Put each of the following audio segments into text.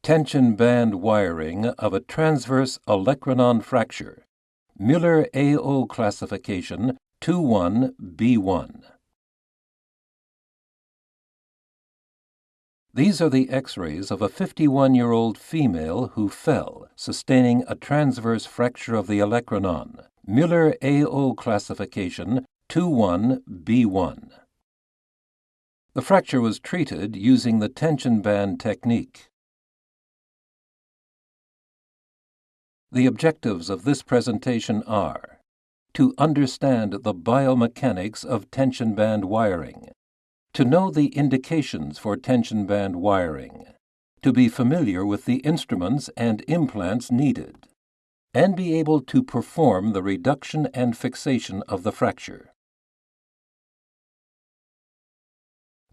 Tension band wiring of a transverse olecranon fracture. Müller AO classification 21B1. These are the X-rays of a 51-year-old female who fell, sustaining a transverse fracture of the olecranon. Müller AO classification 21B1. The fracture was treated using the tension band technique. The objectives of this presentation are to understand the biomechanics of tension band wiring, to know the indications for tension band wiring, to be familiar with the instruments and implants needed, and be able to perform the reduction and fixation of the fracture.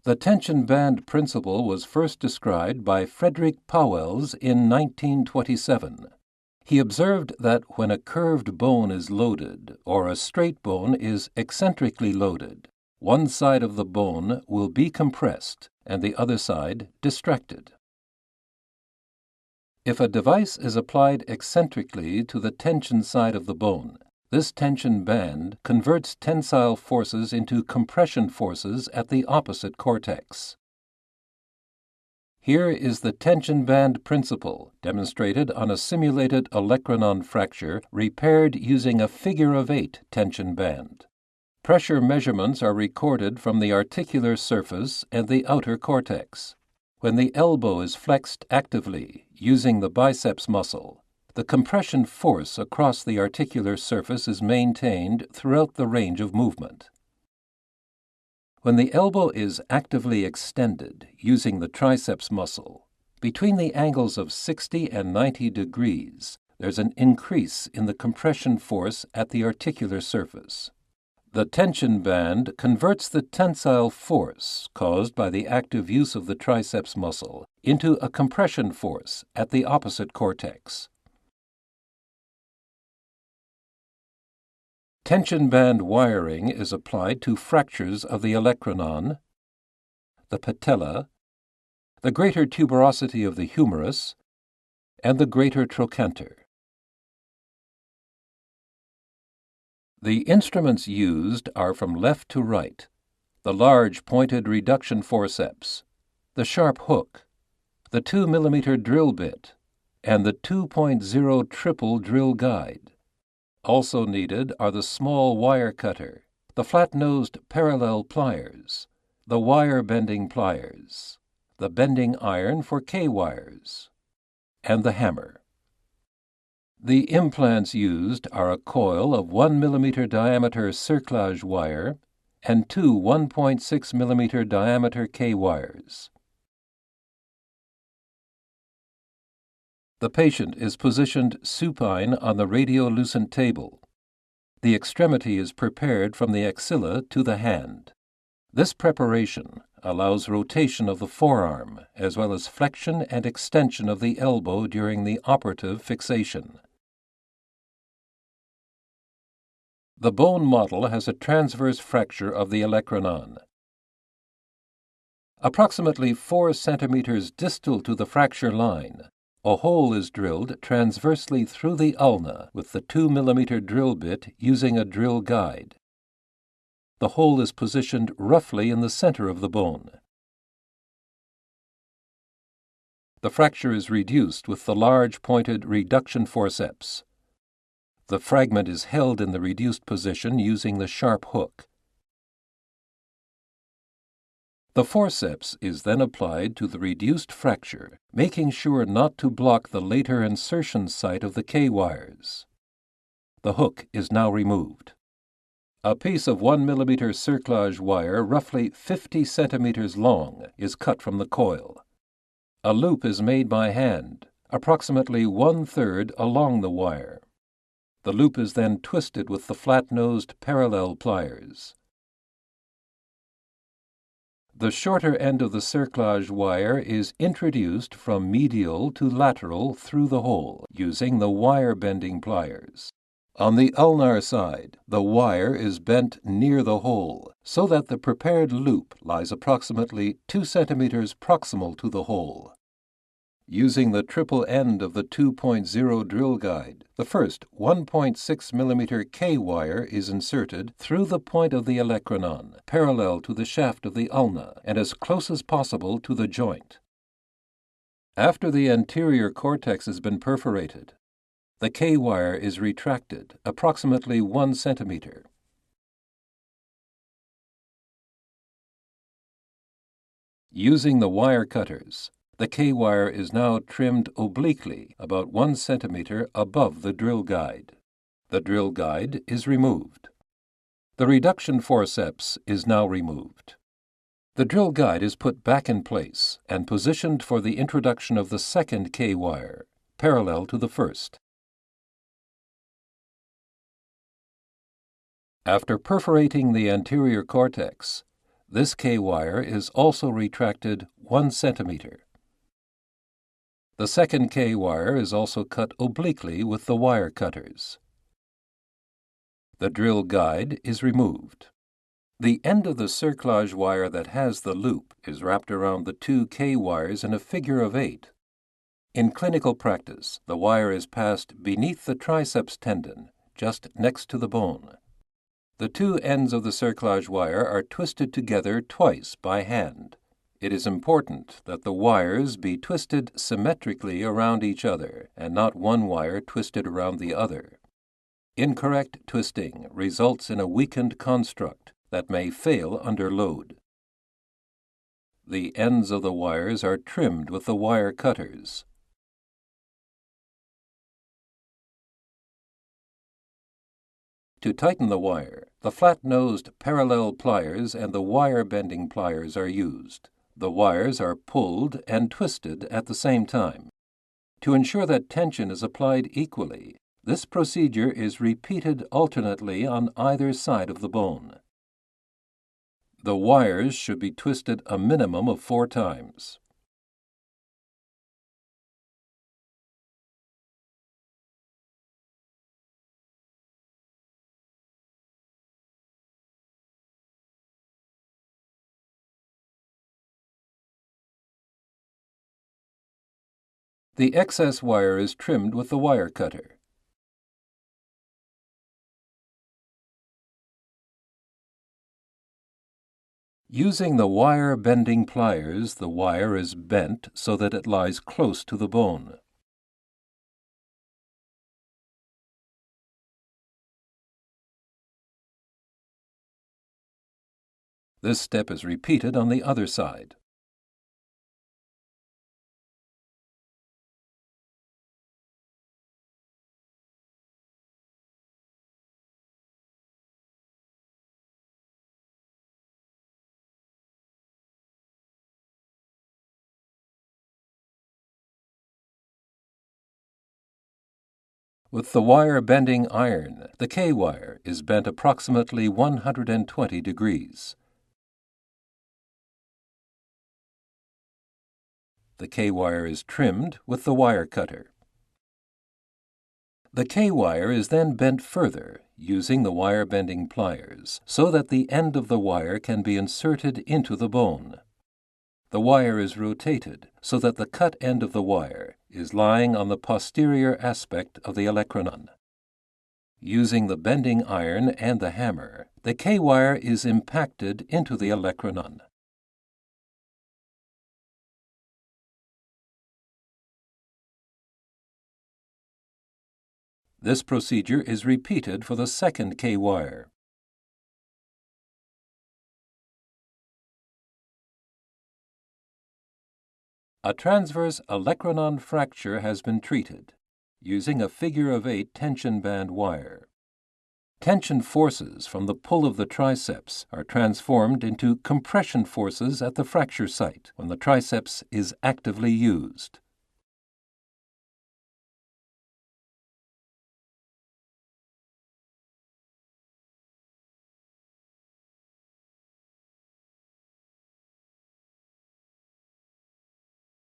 The tension band principle was first described by Frederick Pauwels in 1927. He observed that when a curved bone is loaded or a straight bone is eccentrically loaded, one side of the bone will be compressed and the other side distracted. If a device is applied eccentrically to the tension side of the bone, this tension band converts tensile forces into compression forces at the opposite cortex. Here is the tension band principle demonstrated on a simulated olecranon fracture repaired using a figure-of-8 tension band. Pressure measurements are recorded from the articular surface and the outer cortex. When the elbow is flexed actively using the biceps muscle, the compression force across the articular surface is maintained throughout the range of movement. When the elbow is actively extended using the triceps muscle, between the angles of 60 and 90 degrees, there's an increase in the compression force at the articular surface. The tension band converts the tensile force caused by the active use of the triceps muscle into a compression force at the opposite cortex. Tension band wiring is applied to fractures of the olecranon, the patella, the greater tuberosity of the humerus, and the greater trochanter. The instruments used are from left to right: the large pointed reduction forceps, the sharp hook, the 2 mm drill bit, and the 2.0 triple drill guide. Also needed are the small wire cutter, the flat-nosed parallel pliers, the wire bending pliers, the bending iron for K-wires, and the hammer. The implants used are a coil of 1 mm diameter cerclage wire and two 1.6 mm diameter K-wires. The patient is positioned supine on the radiolucent table. The extremity is prepared from the axilla to the hand. This preparation allows rotation of the forearm as well as flexion and extension of the elbow during the operative fixation. The bone model has a transverse fracture of the olecranon. Approximately 4 centimeters distal to the fracture line, a hole is drilled transversely through the ulna with the 2 mm drill bit using a drill guide. The hole is positioned roughly in the center of the bone. The fracture is reduced with the large pointed reduction forceps. The fragment is held in the reduced position using the sharp hook. The forceps is then applied to the reduced fracture, making sure not to block the later insertion site of the K-wires. The hook is now removed. A piece of 1 mm cerclage wire roughly 50 centimeters long is cut from the coil. A loop is made by hand, approximately 1/3 along the wire. The loop is then twisted with the flat-nosed parallel pliers. The shorter end of the cerclage wire is introduced from medial to lateral through the hole using the wire bending pliers. On the ulnar side, the wire is bent near the hole so that the prepared loop lies approximately 2 centimeters proximal to the hole. Using the triple end of the 2.0 drill guide, the first 1.6 mm K wire is inserted through the point of the olecranon, parallel to the shaft of the ulna and as close as possible to the joint. After the anterior cortex has been perforated, the K wire is retracted approximately 1 centimeter. Using the wire cutters, the K-wire is now trimmed obliquely about 1 centimeter above the drill guide. The drill guide is removed. The reduction forceps is now removed. The drill guide is put back in place and positioned for the introduction of the second K-wire, parallel to the first. After perforating the anterior cortex, this K-wire is also retracted 1 centimeter. The second K-wire is also cut obliquely with the wire cutters. The drill guide is removed. The end of the cerclage wire that has the loop is wrapped around the two K-wires in a figure of 8. In clinical practice, the wire is passed beneath the triceps tendon, just next to the bone. The two ends of the cerclage wire are twisted together twice by hand. It is important that the wires be twisted symmetrically around each other and not one wire twisted around the other. Incorrect twisting results in a weakened construct that may fail under load. The ends of the wires are trimmed with the wire cutters. To tighten the wire, the flat-nosed parallel pliers and the wire-bending pliers are used. The wires are pulled and twisted at the same time. To ensure that tension is applied equally, this procedure is repeated alternately on either side of the bone. The wires should be twisted a minimum of 4 times. The excess wire is trimmed with the wire cutter. Using the wire bending pliers, the wire is bent so that it lies close to the bone. This step is repeated on the other side. With the wire bending iron, the K-wire is bent approximately 120 degrees. The K-wire is trimmed with the wire cutter. The K-wire is then bent further using the wire bending pliers so that the end of the wire can be inserted into the bone. The wire is rotated so that the cut end of the wire is lying on the posterior aspect of the olecranon. Using the bending iron and the hammer, the K-wire is impacted into the olecranon. This procedure is repeated for the second K-wire. A transverse olecranon fracture has been treated using a figure of 8 tension band wire. Tension forces from the pull of the triceps are transformed into compression forces at the fracture site when the triceps is actively used.